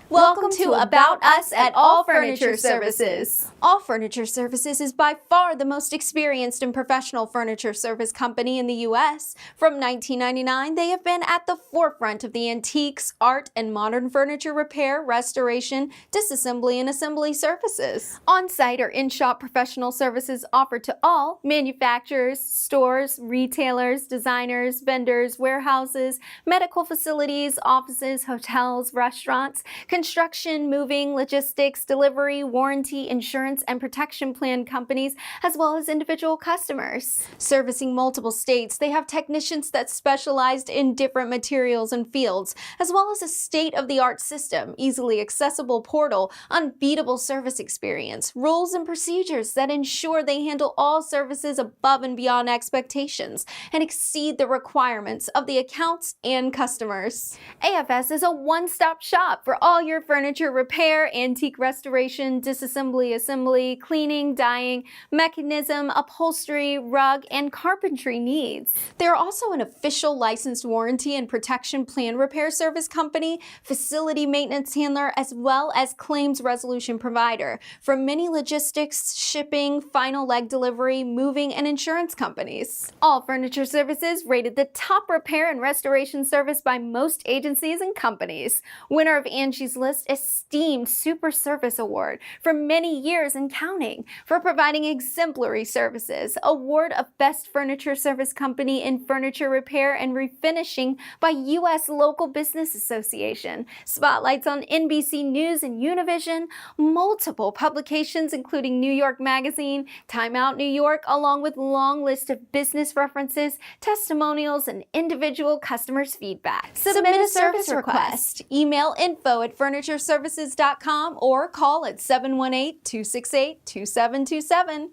Welcome to About Us at All Furniture Services. All Furniture Services is by far the most experienced and professional furniture service company in the U.S. From 1999, they have been at the forefront of the antiques, art, and modern furniture repair, restoration, disassembly, and assembly services. On-site or in-shop professional services offered to all manufacturers, stores, retailers, designers, vendors, warehouses, medical facilities, offices, hotels, restaurants, construction, moving, logistics, delivery, warranty, insurance, and protection plan companies, as well as individual customers. Servicing multiple states, they have technicians that specialized in different materials and fields, as well as a state-of-the-art system, easily accessible portal, unbeatable service experience, rules and procedures that ensure they handle all services above and beyond expectations and exceed the requirements of the accounts and customers. AFS is a one-stop shop for all your furniture repair, antique restoration, disassembly, assembly, cleaning, dyeing, mechanism, upholstery, rug, and carpentry needs. They're also an official licensed warranty and protection plan repair service company, facility maintenance handler, as well as claims resolution provider for many logistics, shipping, final leg delivery, moving, and insurance companies. All Furniture Services rated the top repair and restoration service by most agencies and companies. Winner of Angie's List esteemed Super Service Award for many years and counting for providing exemplary services. Award of Best Furniture Service Company in Furniture Repair and Refinishing by U.S. Local Business Association. Spotlights on NBC News and Univision. Multiple publications including New York Magazine, Time Out New York, along with long list of business references, testimonials, and individual customers' feedback. Submit a service request. Email info@furnitureservices.com or call at 718-268-2727.